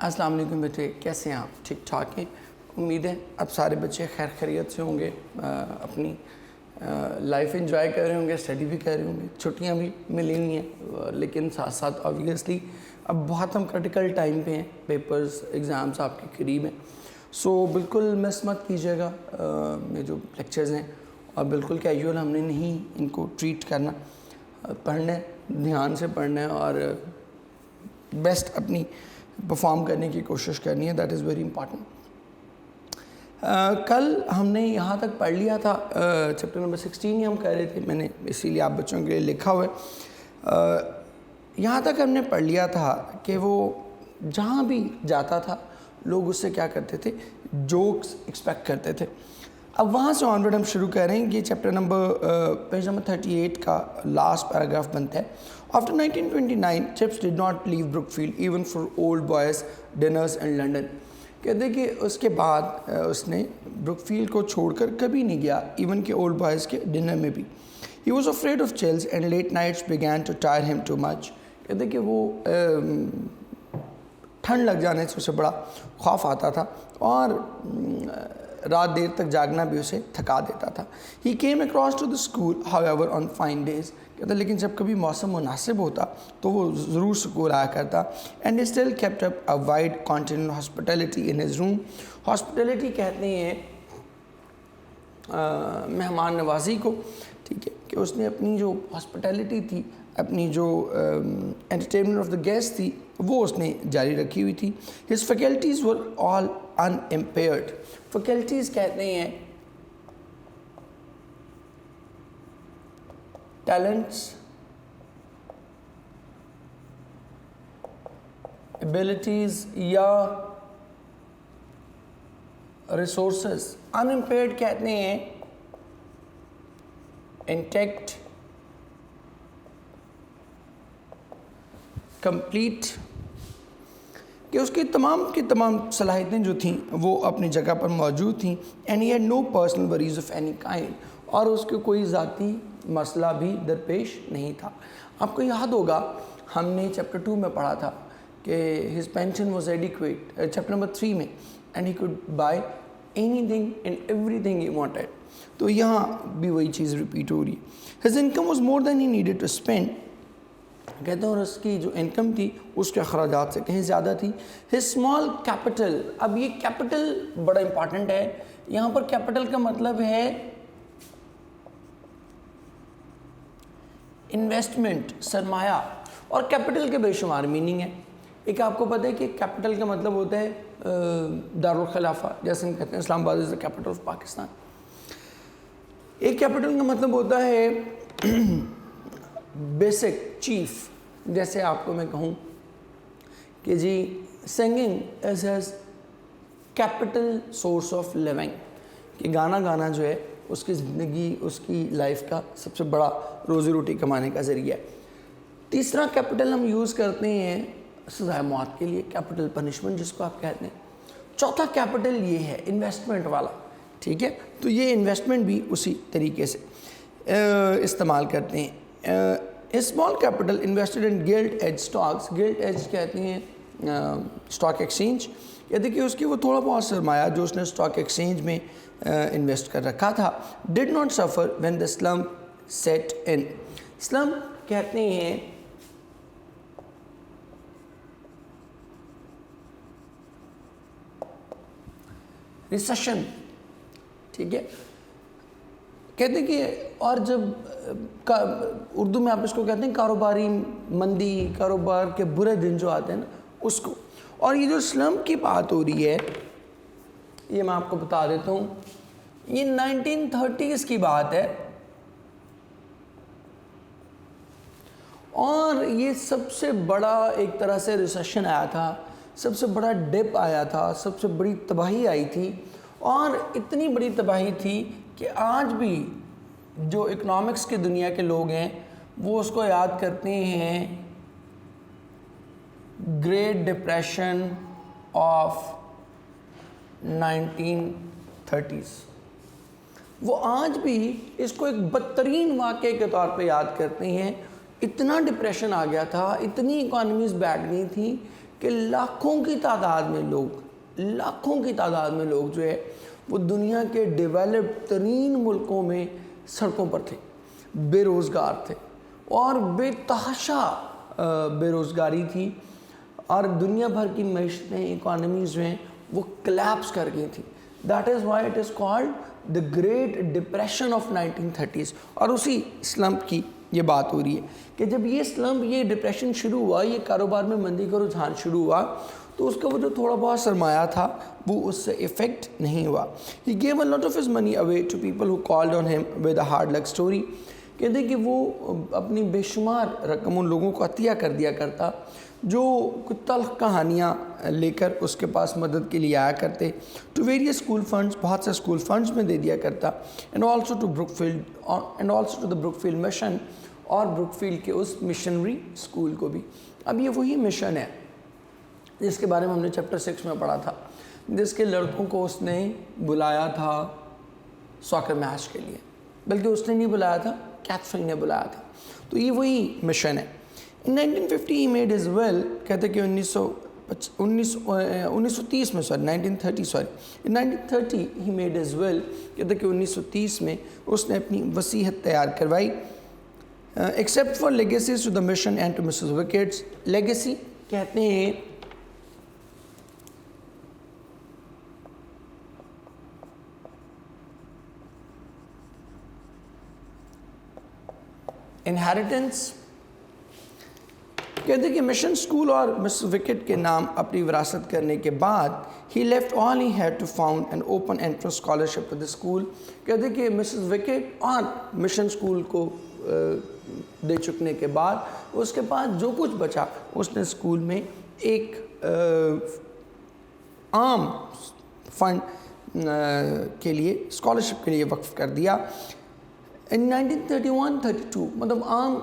السلام علیکم بیٹے، کیسے ہیں آپ؟ ٹھیک ٹھاک ہیں؟ امید ہے اب سارے بچے خیر خیریت سے ہوں گے، اپنی لائف انجوائے کر رہے ہوں گے، اسٹڈی بھی کر رہے ہوں گے، چھٹیاں بھی ملی ہوئی ہیں، لیکن ساتھ ساتھ آبویسلی اب بہت ہم کرٹیکل ٹائم پہ ہیں، پیپرز ایگزامز آپ کے قریب ہیں، سو بالکل مس مت کیجیے گا یہ جو لیکچرز ہیں، اور بالکل کیجول ہم نے نہیں ان کو ٹریٹ کرنا، پڑھنا ہے، دھیان سے پڑھنا ہے اور بیسٹ اپنی پرفارم کرنے کی کوشش کرنی ہے، دیٹ از ویری امپارٹنٹ۔ کل ہم نے یہاں تک پڑھ لیا تھا، چیپٹر نمبر 16 ہی ہم کر رہے تھے، میں نے اسی لیے آپ بچوں کے لیے لکھا ہوا ہے۔ یہاں تک ہم نے پڑھ لیا تھا کہ وہ جہاں بھی جاتا تھا لوگ اس سے کیا کرتے تھے، جوکس ایکسپیکٹ کرتے تھے۔ اب وہاں سے آنورڈ ہم شروع کر رہے ہیں، یہ چیپٹر نمبر پیج نمبر 38 کا لاسٹ پیراگراف بنتا ہے۔ After 1929, Chips did not leave Brookfield even for old boys dinners in London. کہتے ہیں کہ اس کے بعد اس نے بروک فیلڈ کو چھوڑ کر کبھی نہیں گیا، ایون کہ اولڈ بوائز کے ڈنر میں بھی۔ He was afraid of chills and late nights began to tire him too much. کہتے ہیں کہ وہ ٹھنڈ لگ جانے سے اسے بڑا خوف آتا تھا اور رات دیر تک جاگنا بھی اسے تھکا دیتا تھا۔ He came across to the school, however, on fine days. کہتا لیکن جب کبھی موسم مناسب ہوتا تو وہ ضرور اسکول آیا کرتا۔ And he still kept up a wide continental hospitality in his room. Hospitality کہتے ہیں مہمان نوازی کو، ٹھیک ہے، کہ اس نے اپنی جو ہاسپٹیلٹی تھی، اپنی جو entertainment of the guest تھی، وہ اس نے جاری رکھی ہوئی تھی۔ His faculties were all unimpaired. Faculties کہتے ہیں ٹیلنٹس، ابیلٹیز یا ریسورسز۔ انمپیئرڈ کہتے ہیں انٹیکٹ، کمپلیٹ، کہ اس کی تمام صلاحیتیں جو تھیں وہ اپنی جگہ پر موجود تھیں۔ And he had no personal worries of any kind, اور اس کے کوئی ذاتی مسئلہ بھی درپیش نہیں تھا۔ آپ کو یاد ہوگا ہم نے چیپٹر 2 میں پڑھا تھا کہ his pension was adequate، chapter number 3 میں، and he could buy anything and everything he wanted۔ تو یہاں بھی وہی چیز ریپیٹ ہو رہی ہے۔ his income was more than he needed to spend، کہتے ہیں اور اس کی جو انکم تھی اس کے اخراجات سے کہیں زیادہ تھی۔ his small capital، اب یہ کیپٹل بڑا امپارٹنٹ ہے، یہاں پر کیپٹل کا مطلب ہے انویسٹمنٹ، سرمایہ، اور کیپٹل کے بے شمار میننگ ہے۔ ایک آپ کو پتہ ہے کہ کیپٹل کا مطلب ہوتا ہے دارالخلافہ، جیسے ہم کہتے ہیں اسلام آباد از دا کیپٹل آف پاکستان۔ ایک کیپٹل کا مطلب ہوتا ہے بیسک، چیف، جیسے آپ کو میں کہوں کہ جی singing is his capital source of living, کہ گانا جو ہے اس کی زندگی، اس کی لائف کا سب سے بڑا روزی روٹی کمانے کا ذریعہ ہے۔ تیسرا کیپٹل ہم یوز کرتے ہیں سزائے موت کے لیے، کیپٹل پنشمنٹ جس کو آپ کہتے ہیں۔ چوتھا کیپٹل یہ ہے انویسٹمنٹ والا، ٹھیک ہے، تو یہ انویسٹمنٹ بھی اسی طریقے سے استعمال کرتے ہیں۔ Small capital invested in gilt edge stocks, gilt edge کہتے ہیں اسٹاک ایکسچینج، یہ دیکھیے اس کی وہ تھوڑا بہت سرمایہ جو اس نے اسٹاک ایکسچینج میں انویسٹ کر رکھا تھا۔ Did not suffer when the slump set in, slump کہتے ہیں ریسیشن، ٹھیک ہے، کہتے ہیں کہ اور جب اردو میں آپ اس کو کہتے ہیں کاروباری مندی، کاروبار کے برے دن جو آتے ہیں نا اس کو۔ اور یہ جو سلمپ کی بات ہو رہی ہے یہ میں آپ کو بتا دیتا ہوں، یہ 1930s کی بات ہے، اور یہ سب سے بڑا ایک طرح سے ریسیشن آیا تھا، سب سے بڑا ڈپ آیا تھا، سب سے بڑی تباہی آئی تھی، اور اتنی بڑی تباہی تھی کہ آج بھی جو اکنامکس کی دنیا کے لوگ ہیں وہ اس کو یاد کرتے ہیں گریٹ ڈپریشن آف 1930s۔ وہ آج بھی اس کو ایک بدترین واقعے کے طور پہ یاد کرتے ہیں۔ اتنا ڈپریشن آ گیا تھا، اتنی اکانومیز بیٹھ گئی تھیں کہ لاکھوں کی تعداد میں لوگ جو ہے وہ دنیا کے ڈیولپڈ ترین ملکوں میں سڑکوں پر تھے، بے روزگار تھے، اور بے تحاشا بے روزگاری تھی، اور دنیا بھر کی معیشتیں، اکانومیز جو ہیں وہ کلیپس کر گئی تھیں. That is why it is called the great depression of 1930s. اور اسی سلمپ کی یہ بات ہو رہی ہے کہ جب یہ سلمپ، یہ ڈپریشن شروع ہوا، یہ کاروبار میں مندی کا رجحان شروع ہوا، تو اس کا وہ جو تھوڑا بہت سرمایہ تھا وہ اس سے افیکٹ نہیں ہوا. He gave a lot of his money away to people who called on him with a hard luck story. کہتے کہ وہ اپنی بے شمار رقم ان لوگوں کو عطیہ کر دیا کرتا جو کچھ تلخ کہانیاں لے کر اس کے پاس مدد کے لیے آیا کرتے. ٹو ویریس اسکول فنڈس، بہت سے اسکول فنڈس میں دے دیا کرتا. And also to the Brookfield mission, اور بروک فیلڈ کے اس مشنری اسکول کو بھی. اب یہ وہی مشن ہے جس کے بارے میں ہم نے چیپٹر 6 میں پڑھا تھا، جس کے لڑکوں کو اس نے بلایا تھا ساکر میچ کے لیے، بلکہ اس نے نہیں بلایا تھا، کیتھرین نے بلایا تھا. تو یہ وہی مشن ہے. In 1950 he made his will. کہتے کہ 1930 میں in 1930 he made his will. کہتے کہ 1930 میں اس نے اپنی وصیت تیار کروائی. Except for legacies to the mission and to Mrs. Wickets. Legacy کہتے ہیں inheritance. کہتے ہیں کہ مشن اسکول اور مسز وکٹ کے نام اپنی وراثت کرنے کے بعد he left all he had to found an open entrance scholarship to the school. کہتے ہیں کہ مسز وکٹ اور مشن اسکول کو دے چکنے کے بعد اس کے پاس جو کچھ بچا اس نے اسکول میں ایک عام فنڈ کے لیے، اسکالرشپ کے لیے وقف کر دیا. ان 1931-32 مطلب عام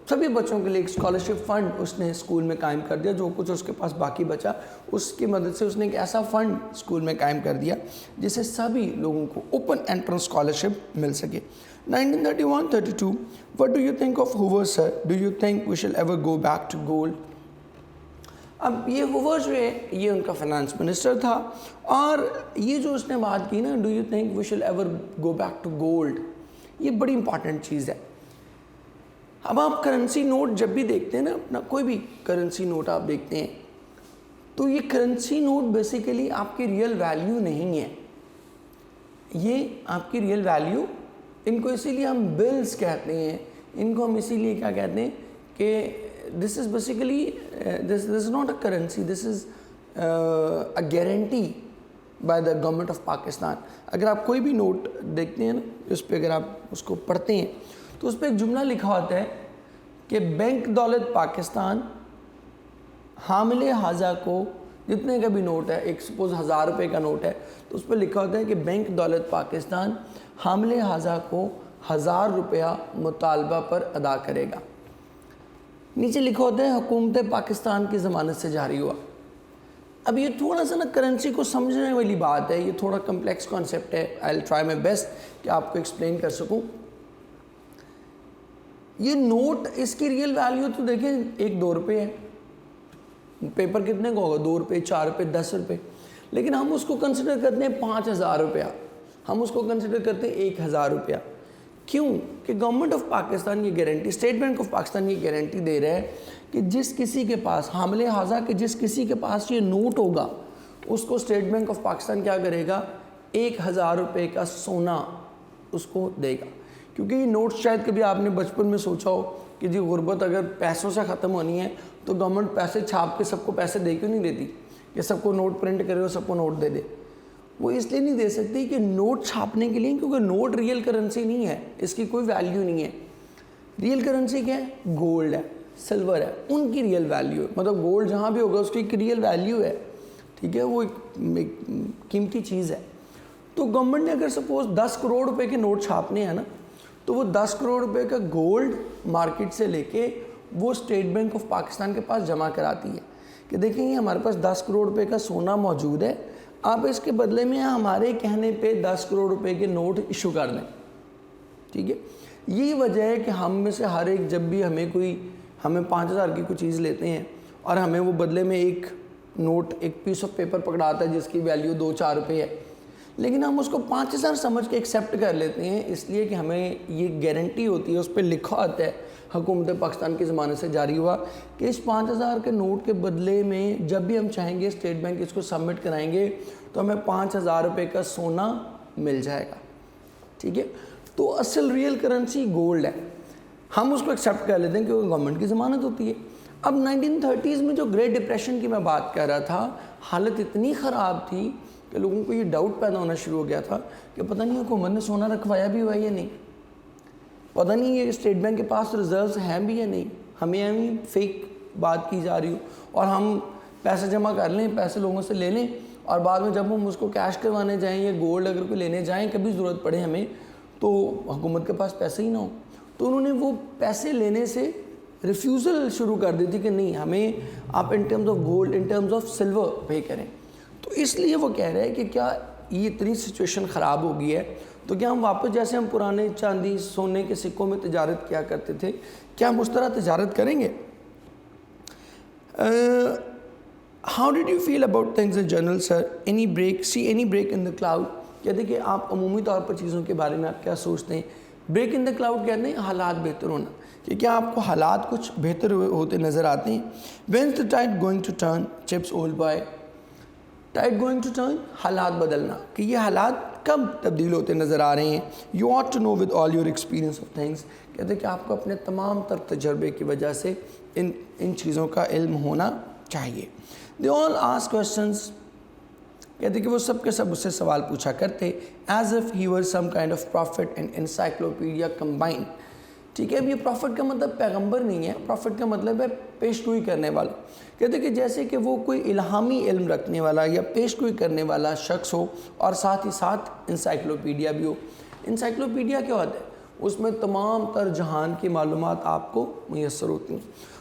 سبھی بچوں کے لیے ایک اسکالرشپ فنڈ اس نے اسکول میں قائم کر دیا. جو کچھ اس کے پاس باقی بچا اس کی مدد سے اس نے ایک ایسا فنڈ اسکول میں قائم کر دیا جس سے سبھی لوگوں کو اوپن انٹرنس اسکالرشپ مل سکے. 1931-32 What do you think of Hoover, sir? Do you think we shall ever go back to gold? اب یہ ہوور جو ہے یہ ان کا فائنانس منسٹر تھا، اور یہ جو اس نے بات کی نا do you think we shall ever go back to gold, یہ بڑی امپارٹنٹ چیز ہے. اب آپ کرنسی نوٹ جب بھی دیکھتے ہیں نا، اپنا کوئی بھی کرنسی نوٹ آپ دیکھتے ہیں تو یہ کرنسی نوٹ بیسیکلی آپ کی ریئل ویلیو نہیں ہے. یہ آپ کی ریئل ویلیو، ان کو اسی لیے ہم بلز کہتے ہیں، ان کو ہم اسی لیے کیا کہتے ہیں کہ this is basically this is not a currency, this is a guarantee by the government of Pakistan. اگر آپ کوئی بھی نوٹ دیکھتے ہیں نا، اس پہ اگر آپ اس کو پڑھتے ہیں تو اس پہ ایک جملہ لکھا ہوتا ہے کہ بینک دولت پاکستان حامل حاضہ کو، جتنے کا بھی نوٹ ہے، ایک سپوز 1000 روپے کا نوٹ ہے تو اس پہ لکھا ہوتا ہے کہ بینک دولت پاکستان حامل حاضہ کو 1000 روپیہ مطالبہ پر ادا کرے گا. نیچے لکھا ہوتا ہے حکومت پاکستان کی ضمانت سے جاری ہوا. اب یہ تھوڑا سا نا کرنسی کو سمجھنے والی بات ہے، یہ تھوڑا کمپلیکس کانسیپٹ ہے. آئی ول ٹرائی مائی بیسٹ کہ آپ کو ایکسپلین کر سکوں. یہ نوٹ اس کی ریئل ویلیو تو دیکھیں 1-2 روپے ہے. پیپر کتنے کا ہوگا؟ 2 روپے، 4 روپے، 10 روپے. لیکن ہم اس کو کنسیڈر کرتے ہیں 5000 روپیہ، ہم اس کو کنسیڈر کرتے ہیں 1000 روپیہ. کیوں؟ کہ گورنمنٹ آف پاکستان یہ guarantee, state bank of Pakistan یہ گارنٹی دے رہا ہے کہ جس کسی کے پاس حامل حاضہ کے جس کسی کے پاس یہ نوٹ ہوگا اس کو اسٹیٹ بینک آف پاکستان کیا کرے گا؟ 1000 روپے کا سونا اس کو دے گا. کیونکہ یہ نوٹ شاید کبھی آپ نے بچپن میں سوچا ہو کہ جی غربت اگر پیسوں سے ختم ہونی ہے تو گورنمنٹ پیسے چھاپ کے سب کو پیسے دے کیوں نہیں دیتی کہ سب کو نوٹ پرنٹ کرے اور سب کو نوٹ دے دے؟ وہ اس لیے نہیں دے سکتی کہ نوٹ چھاپنے کے لیے، کیونکہ نوٹ ریئل کرنسی نہیں ہے، اس کی کوئی ویلیو نہیں ہے. ریئل کرنسی کیا ہے؟ گولڈ ہے، سلور ہے، ان کی ریئل ویلیو ہے. مطلب گولڈ جہاں بھی ہوگا اس کی ایک ریئل ویلیو ہے، ٹھیک ہے، وہ ایک قیمتی چیز ہے. تو گورنمنٹ نے اگر سپوز 10 کروڑ روپے کے نوٹ چھاپنے ہیں نا، تو وہ 10 کروڑ روپے کا گولڈ مارکیٹ سے لے کے وہ اسٹیٹ بینک آف پاکستان کے پاس جمع کراتی ہے کہ دیکھیں یہ ہمارے پاس 10 کروڑ روپے کا سونا موجود ہے، آپ اس کے بدلے میں ہمارے کہنے پہ 10 کروڑ روپے کے نوٹ ایشو کر دیں. ٹھیک ہے، یہی وجہ ہے کہ ہم میں سے ہر ایک جب بھی ہمیں 5000 کی کوئی چیز لیتے ہیں اور ہمیں وہ بدلے میں ایک نوٹ، ایک پیس آف پیپر پکڑاتا ہے جس کی ویلیو 2-4 روپے ہے، لیکن ہم اس کو 5000 سمجھ کے ایکسیپٹ کر لیتے ہیں، اس لیے کہ ہمیں یہ گارنٹی ہوتی ہے، اس پہ لکھا ہوتا ہے حکومت پاکستان کے زمانے سے جاری ہوا کہ اس 5000 کے نوٹ کے بدلے میں جب بھی ہم چاہیں گے اسٹیٹ بینک اس کو سبمٹ کرائیں گے تو ہمیں 5000 روپے کا سونا مل جائے گا، ٹھیک ہے۔ تو اصل ریئل کرنسی گولڈ ہے، ہم اس کو ایکسیپٹ کر لیتے ہیں کیونکہ گورنمنٹ کی ضمانت ہوتی ہے۔ اب 1930s میں جو گریٹ ڈپریشن کی میں بات کر رہا تھا، حالت اتنی خراب تھی کہ لوگوں کو یہ ڈاؤٹ پیدا ہونا شروع ہو گیا تھا کہ پتہ نہیں حکومت نے سونا رکھوایا بھی ہوا ہے یا نہیں، پتہ نہیں یہ اسٹیٹ بینک کے پاس ریزروز ہیں بھی یا نہیں، ہمیں فیک بات کی جا رہی ہو اور ہم پیسے جمع کر لیں، پیسے لوگوں سے لے لیں اور بعد میں جب ہم اس کو کیش کروانے جائیں یا گولڈ اگر کوئی لینے جائیں کبھی ضرورت پڑے ہمیں تو حکومت کے پاس پیسے ہی نہ ہو، تو انہوں نے وہ پیسے لینے سے ریفیوزل شروع کر دی تھی کہ نہیں ہمیں آپ in terms of gold, in terms of silver پے کریں۔ تو اس لیے وہ کہہ رہے ہیں کہ کیا یہ اتنی سچویشن خراب ہو گئی ہے تو کیا ہم واپس جیسے ہم پرانے چاندی سونے کے سکوں میں تجارت کیا کرتے تھے کیا ہم اس طرح تجارت کریں گے؟ How did you feel about things in general sir, any break in the cloud? کہتے ہیں کہ آپ عمومی طور پر چیزوں کے بارے میں آپ کیا سوچتے ہیں؟ بریک ان دا کلاؤڈ کہتے ہیں حالات بہتر ہونا، کہ کیا آپ کو حالات کچھ بہتر ہوتے نظر آتے ہیں؟ When's the tide going to turn chips old boy, tide going to turn حالات بدلنا، کہ یہ حالات کب تبدیل ہوتے نظر آ رہے ہیں۔ You ought to know with all your experience of things, کہتے ہیں کہ آپ کو اپنے تمام تر تجربے کی وجہ سے ان چیزوں کا علم ہونا چاہیے۔ دے آل آسک کوسچنس، کہتے ہیں کہ وہ سب کے سب اس سے سوال پوچھا کرتے as if he were some kind of prophet and encyclopedia combine, ٹھیک ہے۔ اب یہ پروفٹ کا مطلب پیغمبر نہیں ہے، پروفٹ کا مطلب ہے پیش گوئی کرنے والا، کہتے ہیں کہ جیسے کہ وہ کوئی الہامی علم رکھنے والا یا پیش گوئی کرنے والا شخص ہو اور ساتھ ہی ساتھ انسائکلوپیڈیا بھی ہو۔ انسائکلوپیڈیا کیا ہوتا ہے؟ اس میں تمام تر جہان کی معلومات آپ کو میسر ہوتی ہیں،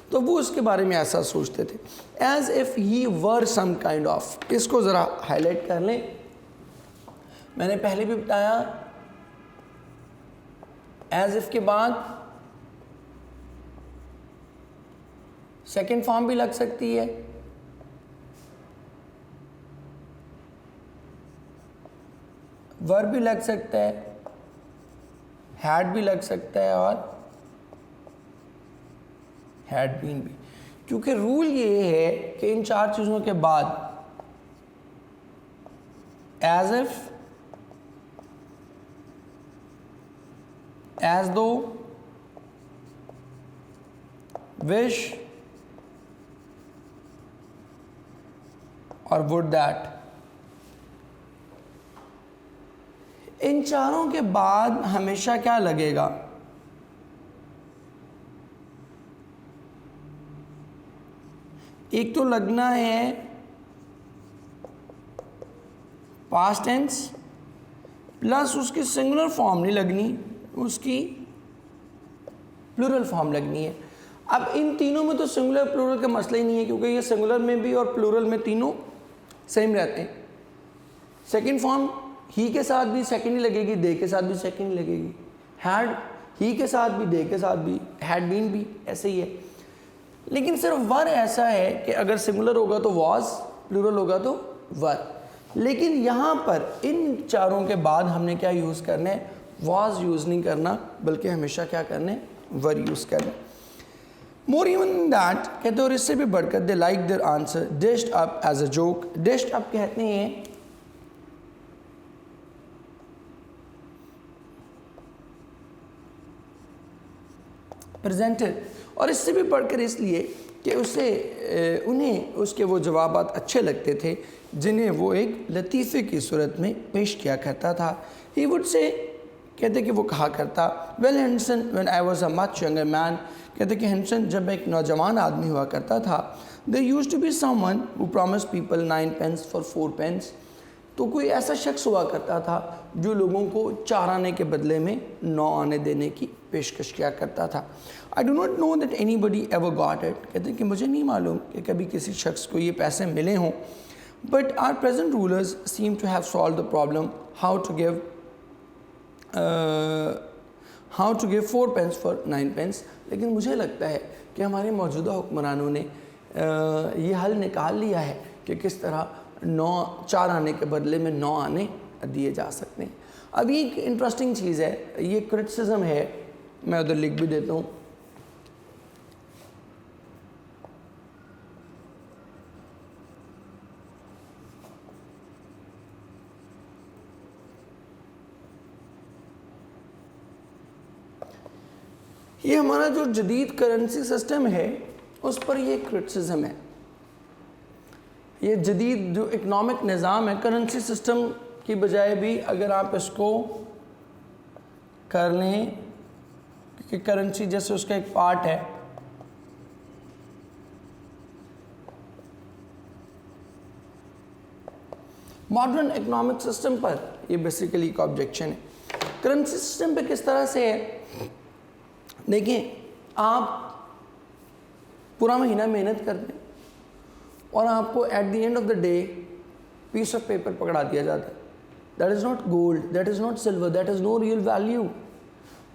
تو وہ اس کے بارے میں ایسا سوچتے تھے۔ As if he were some kind of, اس کو ذرا ہائی لائٹ کر لیں، میں نے پہلے بھی بتایا ایز اف کے بعد سیکنڈ فارم بھی لگ سکتی ہے، ورب بھی لگ سکتا ہے، ہیڈ بھی لگ سکتا ہے اور ہیڈ بین بھی، کیونکہ رول یہ ہے کہ ان چار چیزوں کے بعد ایز اف، ایز دو، وش اور would that، ان چاروں کے بعد ہمیشہ کیا لگے گا؟ ایک تو لگنا ہے پاسٹ ٹینس پلس اس کی سنگولر فارم نہیں لگنی، اس کی پلورل فارم لگنی ہے۔ اب ان تینوں میں تو سنگولر پلورل کا مسئلہ ہی نہیں ہے کیونکہ یہ سنگولر میں بھی اور پلورل میں تینوں سیم رہتے ہیں۔ سیکنڈ فارم ہی کے ساتھ بھی سیکنڈ ہی لگے گی، دے کے ساتھ بھی سیکنڈ ہی لگے گی، ہیڈ ہی کے ساتھ بھی دے کے ساتھ بھی، ہیڈ بین بھی ایسے ہی ہے۔ لیکن صرف ور ایسا ہے کہ اگر سنگولر ہوگا تو واز، پلورل ہوگا تو ور، لیکن یہاں پر ان چاروں کے بعد ہم نے کیا یوز کرنا ہے؟ واز یوز نہیں کرنا بلکہ ہمیشہ کیا کرنا ہے؟ ور یوز کرنا۔ مور ایون دیٹ، کہتے ہیں اور اس سے بھی بڑھ کر they like their answer dished up as a joke, dished up کہتے ہیں پریزنٹڈ، اور اس سے بھی بڑھ کر اس لیے کہ انہیں اس کے وہ جوابات اچھے لگتے تھے جنہیں وہ ایک لطیفے کی صورت میں پیش کیا کرتا تھا۔ ہی وڈ سے، کہتے کہ وہ کہا کرتا well Hanson when I was a much younger man, کہتے کہ ہینسن جب ایک نوجوان آدمی ہوا کرتا تھا، there used to be someone who ہو پرومس پیپل 9 pence فار 4 pence، تو کوئی ایسا شخص ہوا کرتا تھا جو لوگوں کو 4 آنے کے بدلے میں 9 آنے دینے کی پیشکش کیا کرتا تھا۔ I do not know that anybody ever got it، کہتے ہیں کہ مجھے نہیں معلوم کہ کبھی کسی شخص کو یہ پیسے ملے ہوں، but our present rulers seem to have solved the problem how to give 4 pence for 9 pence، لیکن مجھے لگتا ہے کہ ہمارے موجودہ حکمرانوں نے یہ حل نکال لیا ہے کہ کس طرح 4 آنے کے بدلے میں 9 آنے دیے جا سکتے ہیں. اب یہ ایک انٹرسٹنگ چیز ہے, یہ کرٹیسزم ہے, میں ادھر لکھ بھی دیتا ہوں. یہ ہمارا جو جدید کرنسی سسٹم ہے اس پر یہ کرٹیسزم ہے. یہ جدید جو اکنامک نظام ہے, کرنسی سسٹم کی بجائے بھی اگر آپ اس کو کر لیں کہ کرنسی جیسے اس کا ایک پارٹ ہے, ماڈرن اکنامک سسٹم پر یہ بیسیکلی ایک آبجیکشن ہے. کرنسی سسٹم پہ کس طرح سے ہے, دیکھیں آپ پورا مہینہ محنت کرتے ہیں اور آپ کو at the end of the day piece of paper پکڑا دیا جاتا ہے. That is not gold, that is not silver, that is no real value.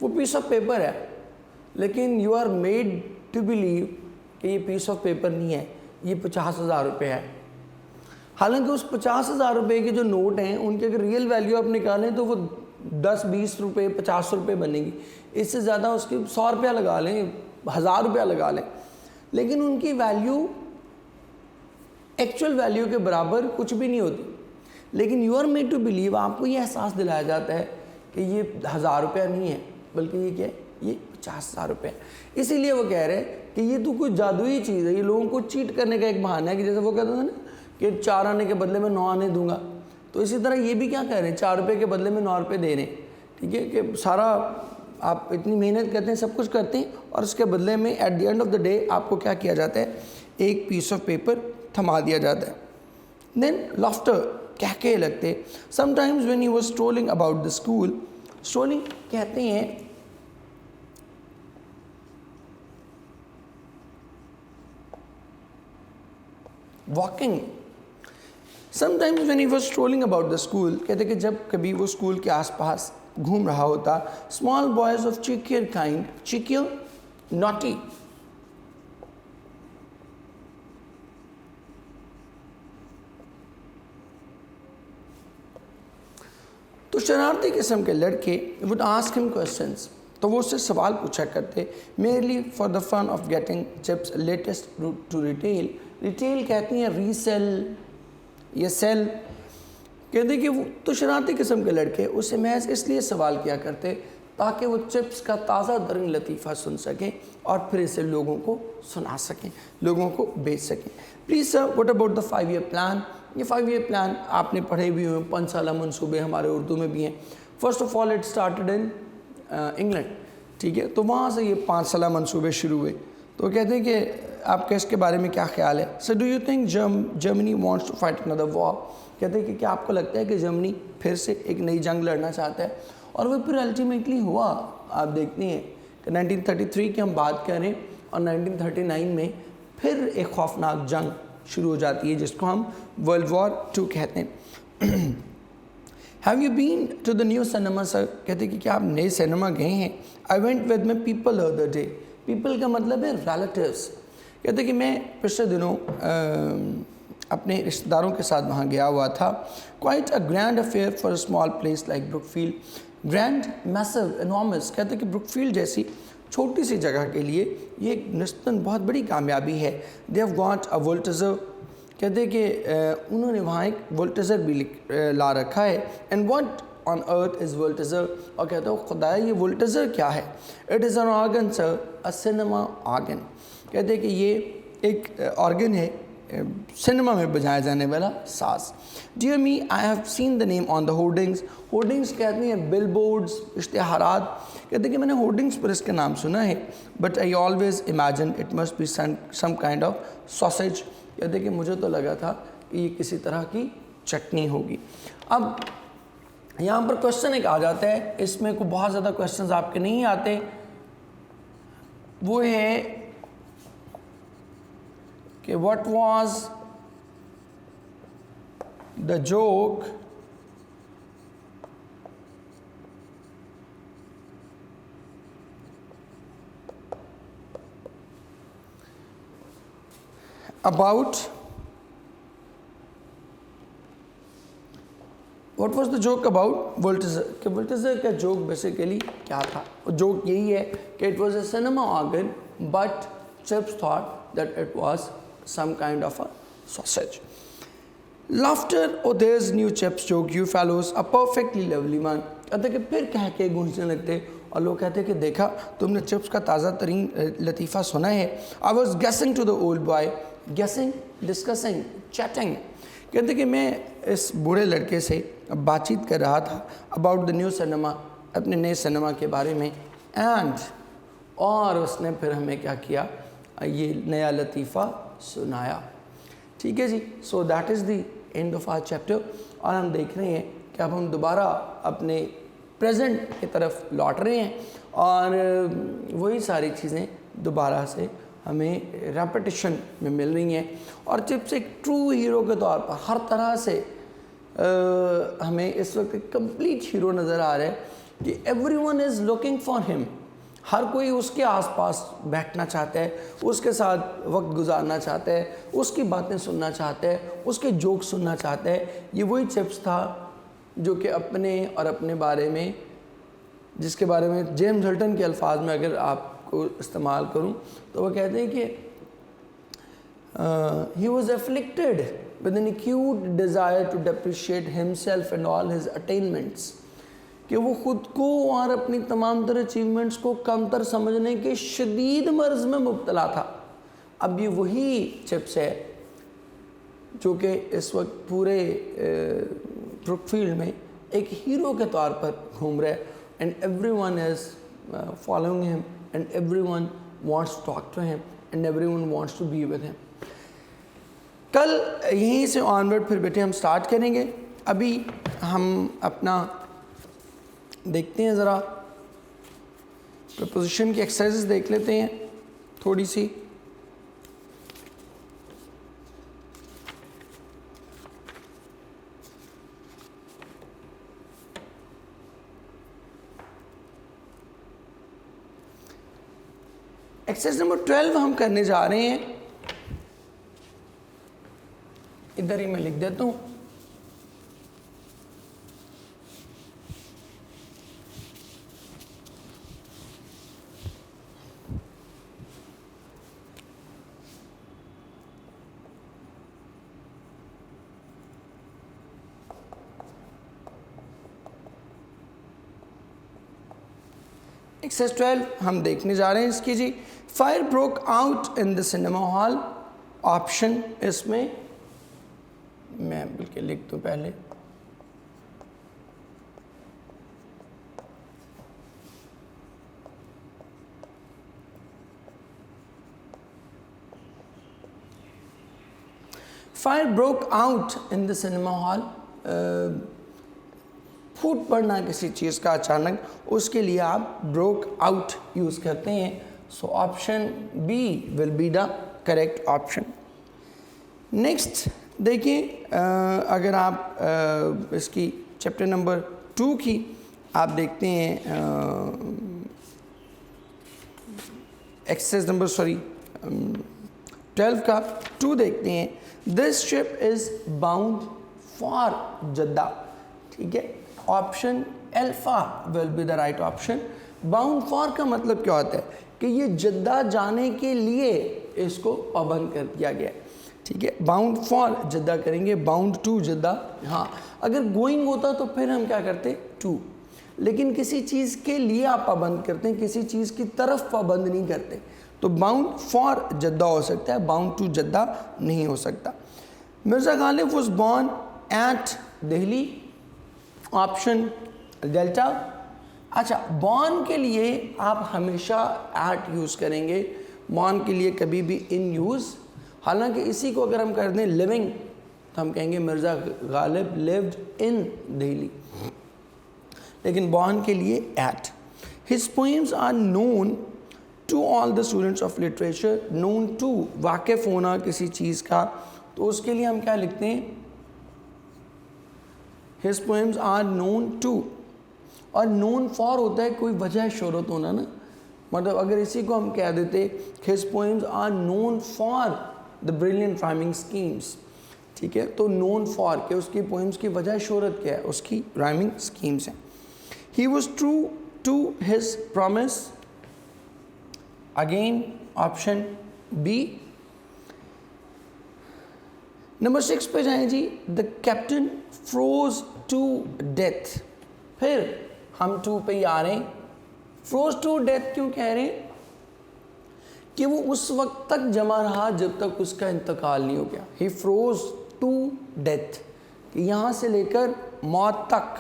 وہ پیس آف پیپر ہے, لیکن you are made to believe کہ یہ پیس آف پیپر نہیں ہے, یہ 50,000 روپے ہے. حالانکہ اس 50,000 روپے کے جو نوٹ ہیں ان کے اگر ریئل ویلیو آپ نکالیں تو وہ 10-20 روپے 50 روپے بنے گی. اس سے زیادہ اس کی 100 روپیہ لگا لیں, 1000 روپیہ لگا لیں, لیکن ان کی ویلیو ایکچوئل ویلیو کے برابر کچھ بھی نہیں ہوتی. لیکن you are made to believe, آپ کو یہ احساس دلایا جاتا ہے کہ یہ 1000 روپیہ نہیں ہے بلکہ یہ کیا ہے, یہ 50,000 روپے. اسی لیے وہ کہہ رہے ہیں کہ یہ تو کوئی جادوئی چیز ہے, یہ لوگوں کو چیٹ کرنے کا ایک بہانہ ہے. کہ جیسے وہ کہتے تھے نا کہ 4 آنے کے بدلے میں 9 آنے دوں گا, تو اسی طرح یہ بھی کیا کہہ رہے ہیں, 4 روپے کے بدلے میں 9 روپے دے رہے ہیں. ٹھیک ہے, کہ سارا آپ اتنی محنت کرتے ہیں, سب کچھ کرتے ہیں, اور اس کے بدلے میں at the end of the day آپ کو کیا کیا جاتا ہے, ایک پیس آف پیپر تھما دیا جاتا ہے. دین لافٹر, کہکے لگتے. Sometimes when he was strolling about the school, strolling کہتے ہیں walking. Sometimes when he was strolling about the school, کہتے کہ جب کبھی وہ اسکول کے آس پاس گھوم رہا ہوتا, small boys of cheekier kind, cheekier naughty, تو شرارتی قسم کے لڑکے would ask him questions, تو وہ اس سے سوال پوچھا کرتے, merely for the fun of getting chips latest to retail. Retail کہتی ہیں ریسیل یا سیل. کہتے کہ وہ تو شرارتی قسم کے لڑکے اس سے محض اس لیے سوال کیا کرتے تاکہ وہ چپس کا تازہ ترین لطیفہ سن سکیں اور پھر اسے لوگوں کو سنا سکیں, لوگوں کو بیچ سکیں. Please sir, what about the 5 year plan. یہ 5 year پلان آپ نے پڑھے بھی ہوئے, 5 سالہ منصوبے ہمارے اردو میں بھی ہیں. First of all it started in England. ٹھیک ہے, تو وہاں سے یہ 5 سالہ منصوبے شروع ہوئے. تو وہ کہتے ہیں کہ آپ کا اس کے بارے میں کیا خیال ہے. Sir, do you think Germany wants to fight another war. کہتے ہیں کہ کیا آپ کو لگتا ہے کہ جرمنی پھر سے ایک نئی جنگ لڑنا چاہتا ہے. اور وہ پھر الٹیمیٹلی ہوا. آپ دیکھتے ہیں کہ 1933 کی ہم بات کریں اور 1939 میں پھر ایک خوفناک جنگ شروع ہو جاتی ہے جس کو ہم World War II کہتے ہیں. Have you been to the new cinema, sir? کہتے ہیں کہ کیا آپ نئے سینما گئے ہیں. I went with my people the other day. People کا مطلب ہے relatives. کہتے ہیں کہ میں پچھلے دنوں اپنے رشتہ داروں کے ساتھ وہاں گیا ہوا تھا. Quite a grand affair for a small place like Brookfield. Grand, massive, enormous. کہتے ہیں کہ بروکفیلڈ جیسی چھوٹی سی جگہ کے لیے یہ ایک نسبتاً بہت بڑی کامیابی ہے. They have got a Voltizer. کہتے ہیں کہ انہوں نے وہاں ایک وولٹیزر بھی لا رکھا ہے. And what on earth is Voltizer? اور کہتے ہیں خدایا یہ وولٹیزر کیا ہے. It is an organ, sir, a cinema organ. کہتے ہیں کہ یہ ایک آرگن ہے, سنیما میں بجایا جانے والا ساز. Dear me, I have seen the name on the hoardings. ہوردنگس کہتے ہیں بل بورڈز, اشتہارات. کہتے ہیں کہ میں نے ہوردنگس پر اس کا نام سنا ہے. But I always imagine it must be some kind of sausage. کہتے ہیں کہ مجھے تو لگا تھا کہ یہ کسی طرح کی چٹنی ہوگی. اب یہاں پر کوشچن ایک آ جاتا ہے, اس میں کوئی بہت زیادہ کوشچنز آپ کے نہیں آتے, وہ ہے کہ what was the joke about what was the joke about Voltaire کہ Voltaire کا joke basically کیا تھا. joke یہی ہے کہ it was a cinema organ but Chips thought that it was some kind of a sausage. Laughter others knew Chips joke, you fellows a perfectly lovely man. کہتے کہ پھر کہہ کے گونجنے لگتے اور لوگ کہتے کہ دیکھا تم نے چپس کا تازہ ترین لطیفہ سنا ہے. I was guessing to the old boy, guessing, discussing, chatting. کہتے کہ میں اس بوڑھے لڑکے سے بات چیت کر رہا تھا about the new cinema, اپنے نئے سنیما کے بارے میں. and اور اس نے پھر ہمیں کیا کیا, یہ نیا لطیفہ سنایا. ٹھیک ہے جی. so that is the end of our chapter. اور ہم دیکھ رہے ہیں کہ اب ہم دوبارہ اپنے پریزنٹ کی طرف لوٹ رہے ہیں اور وہی ساری چیزیں دوبارہ سے ہمیں ریپیٹیشن میں مل رہی ہیں. اور چپس ایک ٹرو ہیرو کے طور پر ہر طرح سے ہمیں اس وقت ایک کمپلیٹ ہیرو نظر آ رہا ہے کہ every one is looking for ہم. ہر کوئی اس کے آس پاس بیٹھنا چاہتا ہے, اس کے ساتھ وقت گزارنا چاہتا ہے, اس کی باتیں سننا چاہتا ہے, اس کے جوک سننا چاہتا ہے. یہ وہی چپس تھا جو کہ اپنے اور اپنے بارے میں, جس کے بارے میں جیمز ہلٹن کے الفاظ میں اگر آپ کو استعمال کروں تو وہ کہتے ہیں کہ he was afflicted with an acute desire to depreciate himself and all his attainments. کہ وہ خود کو اور اپنی تمام تر اچیومنٹس کو کم تر سمجھنے کے شدید مرض میں مبتلا تھا. اب یہ وہی چپس ہے جو کہ اس وقت پورے بروک فیلڈ میں ایک ہیرو کے طور پر گھوم رہا ہے. And everyone is following him and everyone wants to talk to him and everyone wants to be with him. کل یہیں سے آنورڈ پھر بیٹے ہم سٹارٹ کریں گے. ابھی ہم اپنا دیکھتے ہیں, ذرا پریپوزیشن کی ایکسرسائزز دیکھ لیتے ہیں تھوڑی سی. ایکسرسائز نمبر 12 ہم کرنے جا رہے ہیں, ادھر ہی میں لکھ دیتا ہوں. ایکسرسائز 12 ہم دیکھنے جا رہے ہیں اس کی جی. Fire broke out in the cinema hall. Option اس میں میں بلکہ لکھ دوں پہلے. Fire broke out in the cinema hall, پھوٹ پڑنا کسی چیز کا اچانک, اس کے لیے آپ بروک آؤٹ یوز کرتے ہیں. So option B will be the correct option. Next دیکھیں, اگر آپ اس کی چیپٹر نمبر 2 کی آپ دیکھتے ہیں, ایکسرسائز نمبر 12 کا 2 دیکھتے ہیں. This ship is bound for Jeddah. ٹھیک ہے, option alpha will be the right option. Bound for کا مطلب کیا ہوتا ہے کہ یہ جدہ جانے کے لیے اس کو پابند کر دیا گیا. ٹھیک ہے, باؤنڈ فار جدہ کریں گے, باؤنڈ ٹو جدہ. ہاں اگر گوئنگ ہوتا تو پھر ہم کیا کرتے ٹو, لیکن کسی چیز کے لیے آپ پابند کرتے ہیں, کسی چیز کی طرف پابند نہیں کرتے. تو باؤنڈ فار جدہ ہو سکتا ہے, باؤنڈ ٹو جدہ نہیں ہو سکتا. Mirza Ghalib was born at Delhi. Option delta. اچھا, بورن کے لیے آپ ہمیشہ ایٹ یوز کریں گے, بورن کے لیے کبھی بھی ان یوز. حالانکہ اسی کو اگر ہم کر دیں لیونگ تو ہم کہیں گے مرزا غالب لیوڈ ان دہلی, لیکن بورن کے لیے at. His poems are known to all the students of literature. Known to واقف ہونا کسی چیز کا, تو اس کے لیے ہم کیا لکھتے ہیں, his poems are known to. اور known for ہوتا ہے کوئی وجہ شہرت ہونا نا, مطلب اگر اسی کو ہم کہہ دیتے his poems are known for the brilliant rhyming schemes. ٹھیک ہے, تو known for کہ اس کی poems کی وجہ شہرت کیا ہے, اس کی rhyming schemes ہیں. He was true to his promise. Again option B. Number 6 پہ جائیں جی. The captain froze to death. پھر ہم 2 پہ ہی آ رہے ہیں. froze to death کیوں کہہ رہے ہیں؟ کہ وہ اس وقت تک جمع رہا جب تک اس کا انتقال نہیں ہو گیا. He froze to death, کہ یہاں سے لے کر موت تک.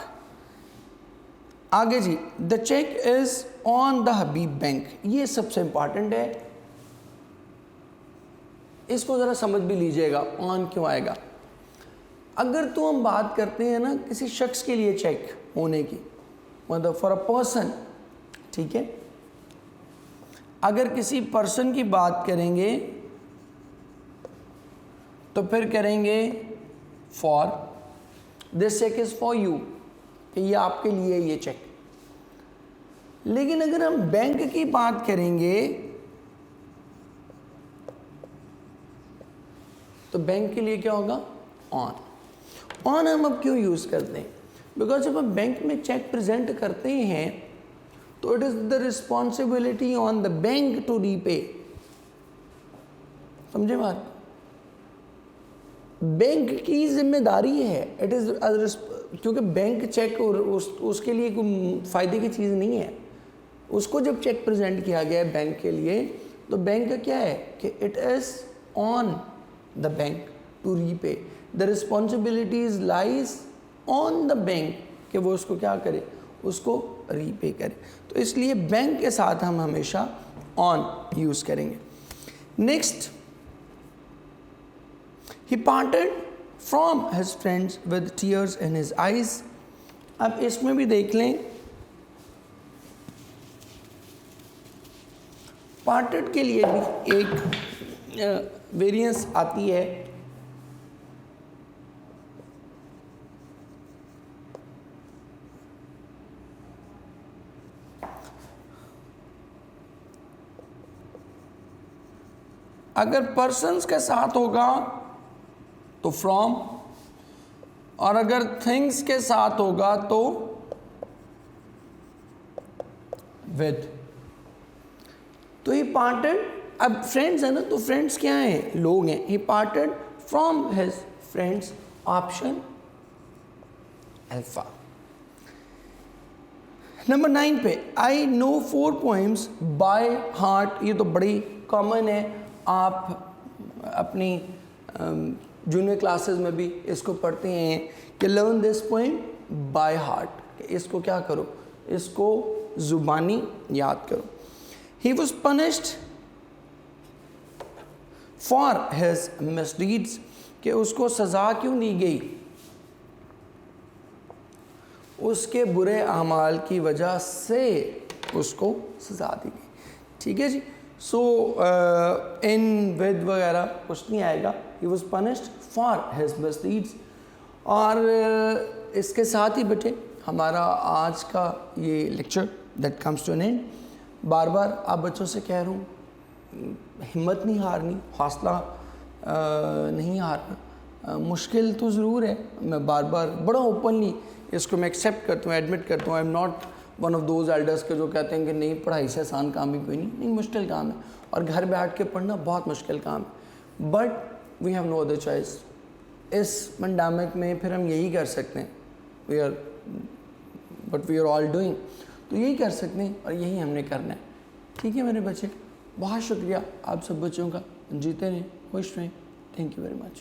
آگے جی. The check is on the Habib Bank. یہ سب سے امپارٹنٹ ہے, اس کو ذرا سمجھ بھی لیجئے گا آن کیوں آئے گا. اگر تو ہم بات کرتے ہیں نا کسی شخص کے لیے چیک ہونے کی, مطلب فار اے پرسن, ٹھیک ہے, اگر کسی پرسن کی بات کریں گے تو پھر کریں گے for, this check is for you, کہ یہ آپ کے لیے یہ چیک. لیکن اگر ہم بینک کی بات کریں گے تو بینک کے لیے کیا ہوگا؟ آن. آن ہم اب کیوں یوز کرتے ہیں؟ بیکاز جب ہم بینک میں چیک پریزنٹ کرتے ہیں تو it is the responsibility on the bank to repay. سمجھے بات؟ بینک کی ذمہ داری ہے, اٹ از, کیونکہ بینک چیک اس کے لیے کوئی فائدے کی چیز نہیں ہے. اس کو جب چیک پریزنٹ کیا گیا ہے بینک کے لیے تو بینک کا کیا ہے کہ it is on the bank to repay. The responsibilities lies on the bank کہ وہ اس کو کیا کرے, اس کو ریپے کرے. تو اس لیے بینک کے ساتھ ہم ہمیشہ on یوز کریں گے. Next, he parted from his friends with tears in his eyes. اب اس میں بھی دیکھ لیں, parted کے لیے بھی ایک ویریئنس آتی ہے. اگر پرسنس کے ساتھ ہوگا تو فرام, اور اگر تھنگس کے ساتھ ہوگا تو ود. تو ہی پارٹڈ, اب فرینڈز ہیں نا, تو فرینڈز کیا ہیں؟ لوگ ہیں. He parted from his friends, option alpha. Number 9 پہ I know 4 poems by heart. یہ تو بڑی کامن ہے, آپ اپنی جونیئر کلاسز میں بھی اس کو پڑھتے ہیں کہ learn this poem by heart, کہ اس کو کیا کرو, اس کو زبانی یاد کرو. He was punished for his misdeeds, کہ اس کو سزا کیوں دی گئی؟ اس کے برے اعمال کی وجہ سے اس کو سزا دی گئی. ٹھیک ہے جی. سو ان ود وغیرہ کچھ نہیں آئے گا. He was punished for his misdeeds. اور اس کے ساتھ ہی بیٹے ہمارا آج کا یہ lecture that comes to an end. بار بار آپ بچوں سے کہہ رہا ہوں, ہمت نہیں ہارنی, حوصلہ نہیں ہارنا. مشکل تو ضرور ہے, میں بار بار بڑا اوپنلی اس کو میں ایکسیپٹ کرتا ہوں, ایڈمٹ کرتا ہوں. I am not one of those elders کے جو کہتے ہیں کہ نہیں پڑھائی سے آسان کام ہی کوئی نہیں. نہیں, مشکل کام ہے, اور گھر بیٹھ کے پڑھنا بہت مشکل کام ہے. But we have no other choice. اس پینڈیمک میں پھر ہم یہی کر سکتے ہیں, وی آر آل ڈوئنگ, تو یہی کر سکتے ہیں اور یہی ہم نے کرنا ہے. ٹھیک ہے میرے بچے, بہت شکریہ آپ سب بچوں کا. جیتے رہیں, خوش رہیں. Thank you very much.